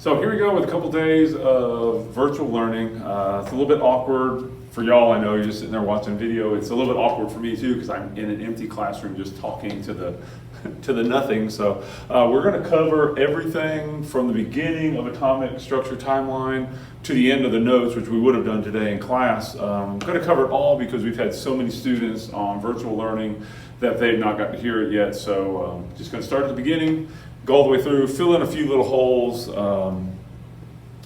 So here we go with a couple days of virtual learning. It's a little bit awkward for y'all. I know you're just sitting there watching video. It's a little bit awkward for me too because I'm in an empty classroom just talking to the nothing. So we're going to cover everything from the beginning of Atomic Structure Timeline to the end of the notes, which we would have done today in class. I'm going to cover it all because we've had so many students on virtual learning that they've not got to hear it yet. So just going to start at the beginning, go all the way through, fill in a few little holes.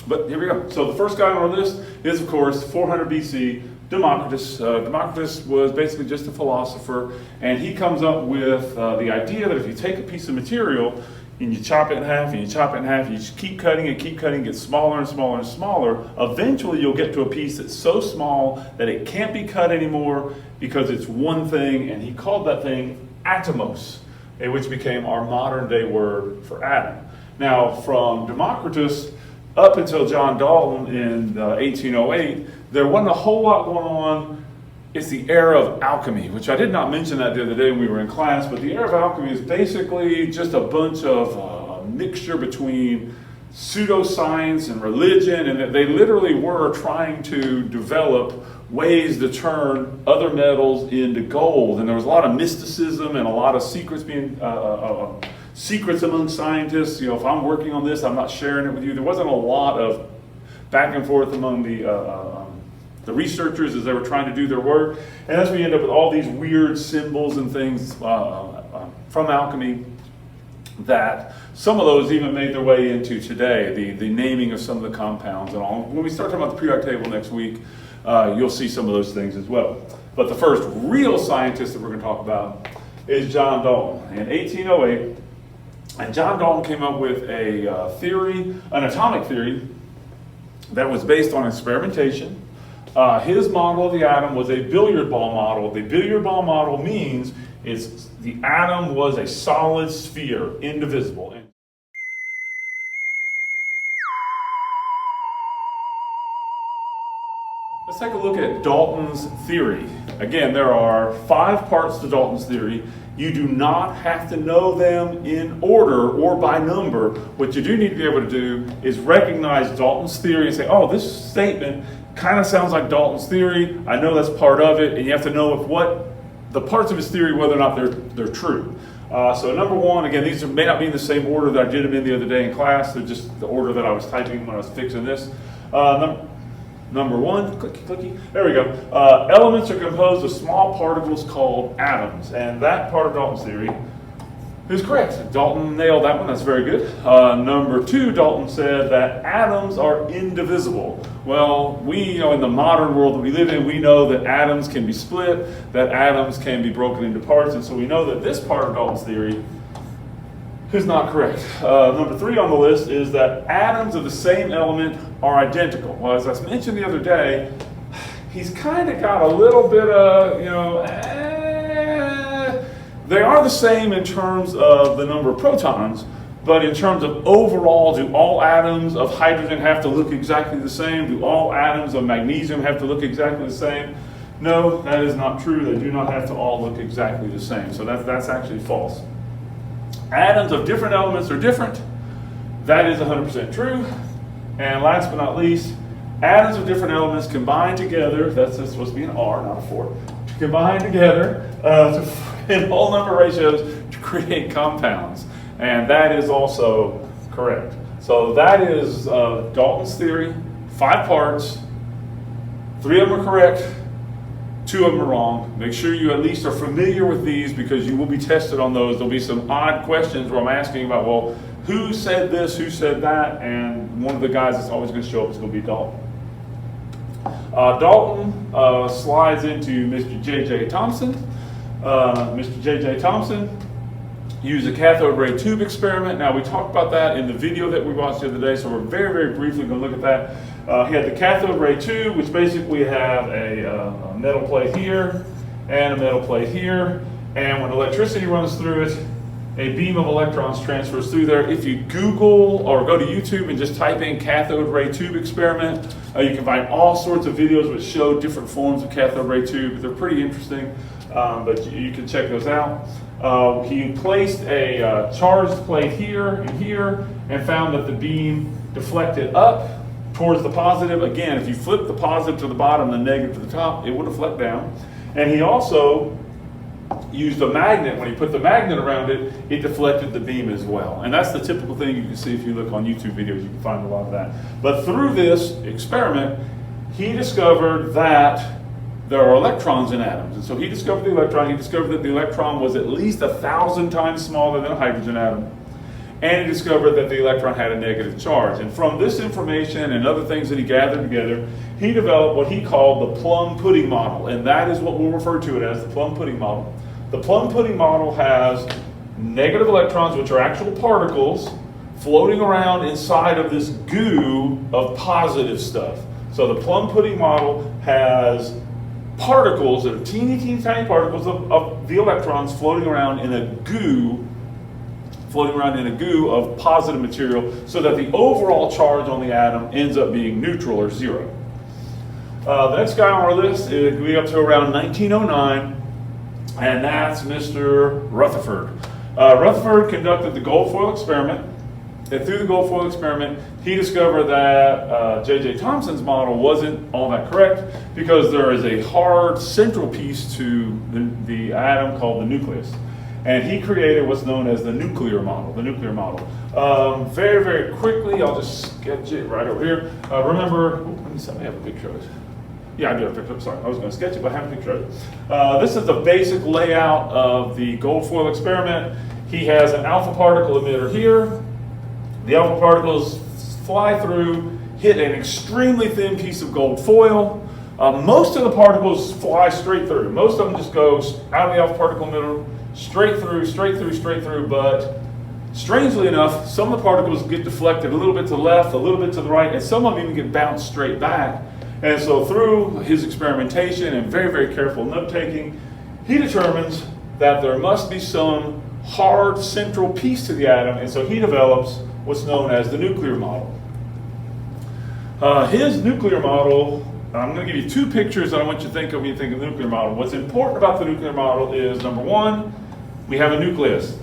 But here we go. So the first guy on our list is, of course, 400 BC, Democritus. Democritus was basically just a philosopher, and he comes up with the idea that if you take a piece of material and you chop it in half, and you chop it in half, and you just keep cutting and keep cutting, get smaller and smaller and smaller, eventually you'll get to a piece that's so small that it can't be cut anymore because it's one thing, and he called that thing atomos, which became our modern day word for atom. Now, from Democritus up until John Dalton in 1808, there wasn't a whole lot going on. It's the era of alchemy, which I did not mention that the other day when we were in class, but the era of alchemy is basically just a bunch of a mixture between pseudoscience and religion, and they literally were trying to develop ways to turn other metals into gold. And there was a lot of mysticism and a lot of secrets being secrets among scientists. You know, if I'm working on this, I'm not sharing it with you. There wasn't a lot of back and forth among the researchers as they were trying to do their work. And that's when you end up with all these weird symbols and things from alchemy that some of those even made their way into today, the naming of some of the compounds and all. When we start talking about the periodic table next week, you'll see some of those things as well. But the first real scientist that we're going to talk about is John Dalton in 1808. And John Dalton came up with a theory, an atomic theory, that was based on experimentation. His model of the atom was a billiard ball model. The billiard ball model means the atom was a solid sphere, indivisible. Let's take a look at Dalton's theory. Again, there are 5 parts to Dalton's theory. You do not have to know them in order or by number. What you do need to be able to do is recognize Dalton's theory and say, oh, this statement kind of sounds like Dalton's theory. I know that's part of it, and you have to know if what the parts of his theory, whether or not they're true. So number 1, again, these may not be in the same order that I did them in the other day in class. They're just the order that I was typing when I was fixing this. Number 1, clicky, clicky, there we go. Elements are composed of small particles called atoms, and that part of Dalton's theory is correct. Dalton nailed that one, that's very good. Number 2, Dalton said that atoms are indivisible. Well, we know in the modern world that we live in, we know that atoms can be split, that atoms can be broken into parts, and so we know that this part of Dalton's theory is not correct. Number 3 on the list is that atoms of the same element are identical. Well, as I mentioned the other day, he's kind of got a little bit of, they are the same in terms of the number of protons, but in terms of overall, do all atoms of hydrogen have to look exactly the same? Do all atoms of magnesium have to look exactly the same? No, that is not true. They do not have to all look exactly the same. So that's actually false. Atoms of different elements are different. That is 100% true. And last but not least, atoms of different elements combine together, that's supposed to be an R, not a 4, combine together in whole number ratios to create compounds. And that is also correct. So that is Dalton's theory, 5 parts, 3 of them are correct, 2 of them are wrong. Make sure you at least are familiar with these because you will be tested on those. There'll be some odd questions where I'm asking about, well, who said this, who said that, and one of the guys that's always going to show up is going to be Dalton. Dalton slides into Mr. J.J. Thomson. Mr. J.J. Thomson used a cathode ray tube experiment. Now, we talked about that in the video that we watched the other day, so we're very, very briefly going to look at that. He had the cathode ray tube, which basically have a metal plate here and a metal plate here, and when electricity runs through it, a beam of electrons transfers through there. If you Google or go to YouTube and just type in cathode ray tube experiment, you can find all sorts of videos which show different forms of cathode ray tube. They're pretty interesting, but you can check those out. He placed a charged plate here and here and found that the beam deflected up towards the positive. Again, if you flip the positive to the bottom, the negative to the top, it would deflect down. And he also used a magnet. When he put the magnet around it, it deflected the beam as well. And that's the typical thing you can see if you look on YouTube videos. You can find a lot of that. But through this experiment, he discovered that there are electrons in atoms. And so he discovered the electron. He discovered that the electron was at least 1,000 times smaller than a hydrogen atom. And he discovered that the electron had a negative charge. And from this information and other things that he gathered together, he developed what he called the plum pudding model. And that is what we'll refer to it as, the plum pudding model. The plum pudding model has negative electrons, which are actual particles, floating around inside of this goo of positive stuff. So the plum pudding model has particles that are teeny, teeny, tiny particles of the electrons floating around in a goo of positive material, so that the overall charge on the atom ends up being neutral or zero. The next guy on our list is we up to around 1909, and that's Mr. Rutherford. Rutherford conducted the gold foil experiment, and through the gold foil experiment, he discovered that J.J. Thomson's model wasn't all that correct, because there is a hard central piece to the atom called the nucleus. And he created what's known as the nuclear model, very, very quickly, I'll just sketch it right over here. Remember, let me see, I have a picture of it. Yeah, I do have a picture. Sorry, I was going to sketch it, but I have a picture of it. This is the basic layout of the gold foil experiment. He has an alpha particle emitter here. The alpha particles fly through, hit an extremely thin piece of gold foil. Most of the particles fly straight through. Most of them just go out of the alpha particle emitter, straight through, but strangely enough, some of the particles get deflected a little bit to the left, a little bit to the right, and some of them even get bounced straight back. And so through his experimentation and very, very careful note-taking, he determines that there must be some hard central piece to the atom, and so he develops what's known as the nuclear model. His nuclear model, I'm going to give you two pictures that I want you to think of when you think of the nuclear model. What's important about the nuclear model is, number one, we have a nucleus,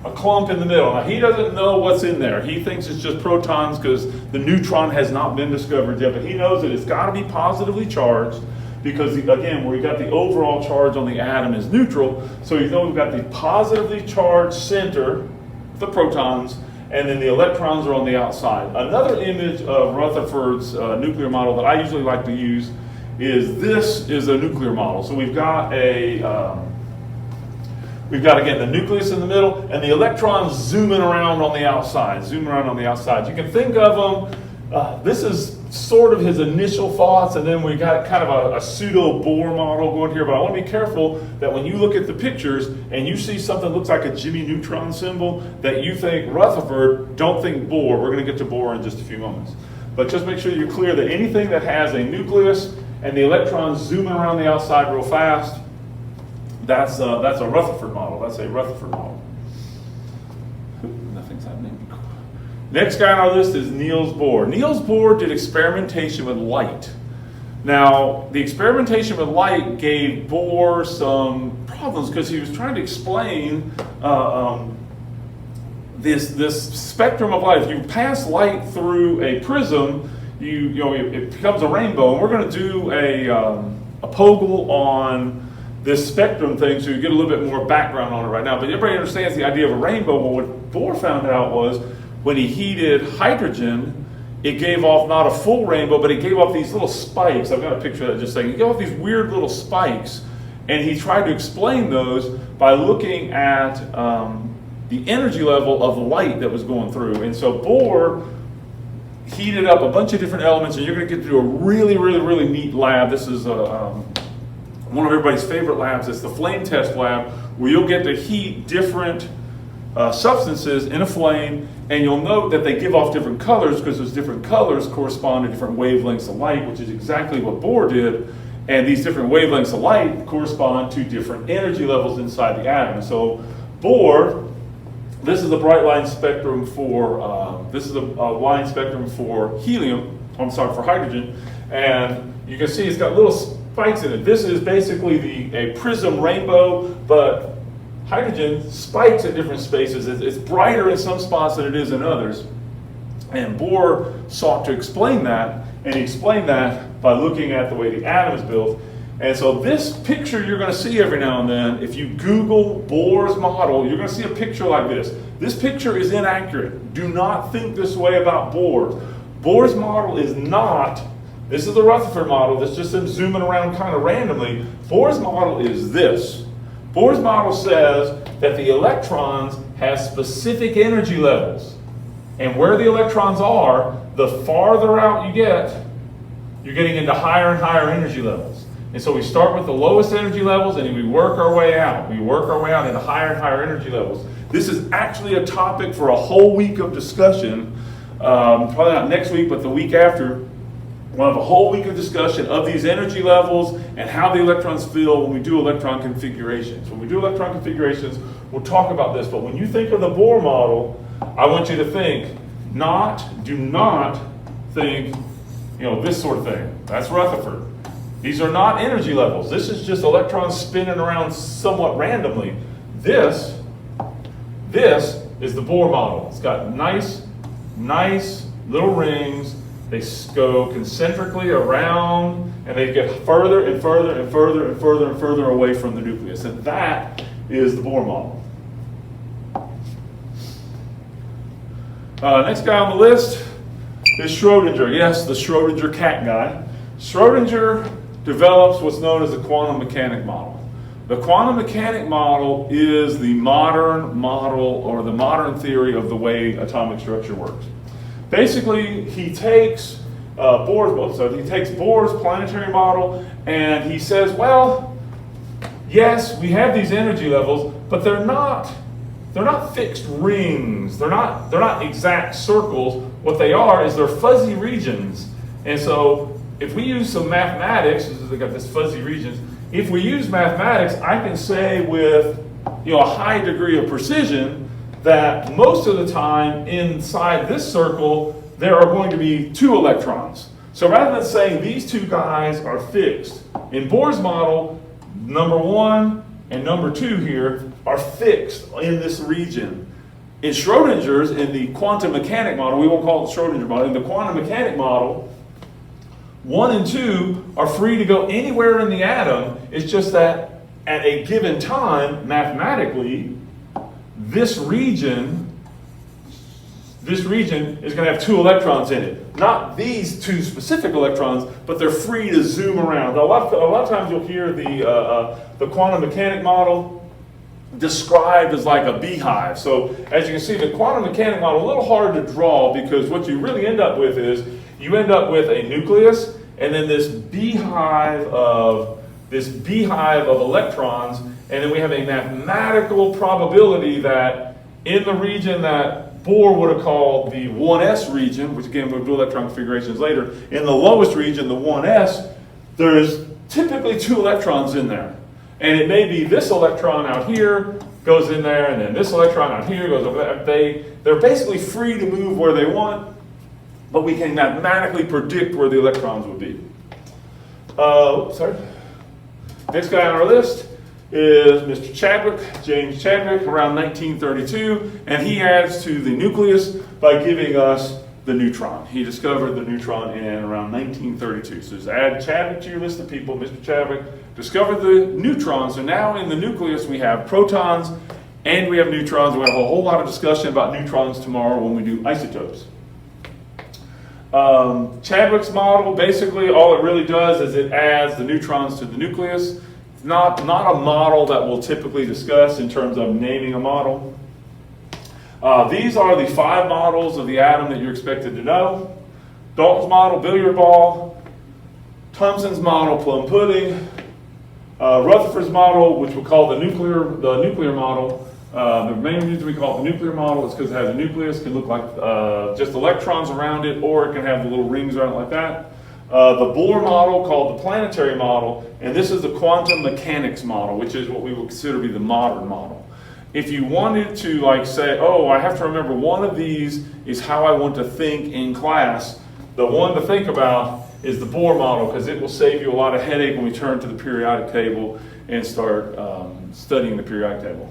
a clump in the middle. Now, he doesn't know what's in there. He thinks it's just protons because the neutron has not been discovered yet, but he knows that it's got to be positively charged because, again, where you got the overall charge on the atom is neutral, so you know we've got the positively charged center, the protons, and then the electrons are on the outside. Another image of Rutherford's nuclear model that I usually like to use is this is a nuclear model. So we've got again the nucleus in the middle and the electrons zooming around on the outside, You can think of them, this is sort of his initial thoughts, and then we got kind of a pseudo Bohr model going here, but I want to be careful that when you look at the pictures and you see something that looks like a Jimmy Neutron symbol, that you think Rutherford, don't think Bohr. We're going to get to Bohr in just a few moments. But just make sure you're clear that anything that has a nucleus and the electrons zooming around the outside real fast, that's a Rutherford model. Nothing's happening. Next guy on our list is Niels Bohr. Niels Bohr did experimentation with light. Now, the experimentation with light gave Bohr some problems because he was trying to explain this spectrum of light. If you pass light through a prism, it becomes a rainbow. And we're going to do a POGL on this spectrum thing so you get a little bit more background on it right now. But everybody understands the idea of a rainbow. Well, what Bohr found out was when he heated hydrogen, it gave off not a full rainbow, but it gave off these little spikes. I've got a picture of that just saying. It gave off these weird little spikes, and he tried to explain those by looking at the energy level of the light that was going through. And so Bohr heated up a bunch of different elements, and you're going to get to do a really, really, really neat lab. This is one of everybody's favorite labs. It's the flame test lab, where you'll get to heat different substances in a flame, and you'll note that they give off different colors because those different colors correspond to different wavelengths of light, which is exactly what Bohr did. And these different wavelengths of light correspond to different energy levels inside the atom. So Bohr, this is a bright line spectrum for line spectrum for helium. I'm sorry, for hydrogen, and you can see it's got little spikes in it. This is basically a prism rainbow, but hydrogen spikes at different spaces. It's brighter in some spots than it is in others. And Bohr sought to explain that, and he explained that by looking at the way the atom is built. And so this picture you're going to see every now and then, if you Google Bohr's model, you're going to see a picture like this. This picture is inaccurate. Do not think this way about Bohr. Bohr's model is not, this is the Rutherford model, that's just them zooming around kind of randomly. Bohr's model is this. Bohr's model says that the electrons have specific energy levels. And where the electrons are, the farther out you get, you're getting into higher and higher energy levels. And so we start with the lowest energy levels and we work our way out. We work our way out into higher and higher energy levels. This is actually a topic for a whole week of discussion. Probably not next week, but the week after. We'll have a whole week of discussion of these energy levels and how the electrons feel when we do electron configurations. When we do electron configurations, we'll talk about this. But when you think of the Bohr model, I want you to think, do not think, this sort of thing. That's Rutherford. These are not energy levels. This is just electrons spinning around somewhat randomly. This is the Bohr model. It's got nice little rings. They go concentrically around, and they get further and further and further and further and further away from the nucleus. And that is the Bohr model. Next guy on the list is Schrodinger. Yes, the Schrodinger cat guy. Schrodinger develops what's known as the quantum mechanic model. The quantum mechanic model is the modern model or the modern theory of the way atomic structure works. Basically, he takes Bohr's planetary model and he says, well, yes, we have these energy levels, but they're not fixed rings. They're not exact circles. What they are is they're fuzzy regions. And so if we use some mathematics, they got this fuzzy regions. If we use mathematics, I can say with a high degree of precision that most of the time inside this circle there are going to be 2 electrons. So rather than saying these 2 guys are fixed, in Bohr's model, number 1 and number 2 here are fixed in this region. In Schrodinger's, in the quantum mechanic model, we won't call it the Schrodinger model, in the quantum mechanic model, 1 and 2 are free to go anywhere in the atom. It's just that at a given time, mathematically, this region is going to have 2 electrons in it. Not these 2 specific electrons, but they're free to zoom around. A lot of times you'll hear the quantum mechanic model described as like a beehive. So as you can see, the quantum mechanic model a little hard to draw because what you really end up with is you end up with a nucleus and then this beehive of electrons, and then we have a mathematical probability that in the region that Bohr would have called the 1s region, which again we'll do electron configurations later, in the lowest region, the 1s, there's typically 2 electrons in there. And it may be this electron out here goes in there, and then this electron out here goes over there. They're basically free to move where they want, but we can mathematically predict where the electrons would be. Next guy on our list is Mr. Chadwick, James Chadwick, around 1932, and he adds to the nucleus by giving us the neutron. He discovered the neutron in around 1932. So just add Chadwick to your list of people. Mr. Chadwick discovered the neutron. So now in the nucleus we have protons and we have neutrons. We'll have a whole lot of discussion about neutrons tomorrow when we do isotopes. Chadwick's model, basically all it really does is it adds the neutrons to the nucleus. It's not a model that we'll typically discuss in terms of naming a model. These are the 5 models of the atom that you're expected to know. Dalton's model, billiard ball. Thomson's model, plum pudding. Rutherford's model, which we'll call the nuclear model. The main reason we call it the nuclear model is because it has a nucleus, can look like just electrons around it, or it can have the little rings around it like that. The Bohr model, called the planetary model, and this is the quantum mechanics model, which is what we would consider to be the modern model. If you wanted to say, oh, I have to remember one of these is how I want to think in class, the one to think about is the Bohr model, because it will save you a lot of headache when we turn to the periodic table and start studying the periodic table.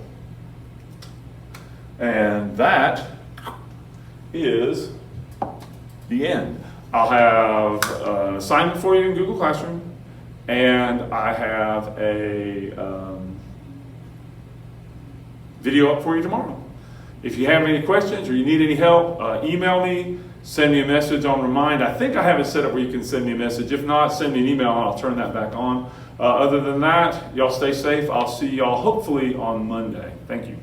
And that is the end. I'll have an assignment for you in Google Classroom, and I have a video up for you tomorrow. If you have any questions or you need any help, email me, send me a message on Remind. I think I have it set up where you can send me a message. If not, send me an email and I'll turn that back on. Other than that, y'all stay safe. I'll see y'all hopefully on Monday. Thank you.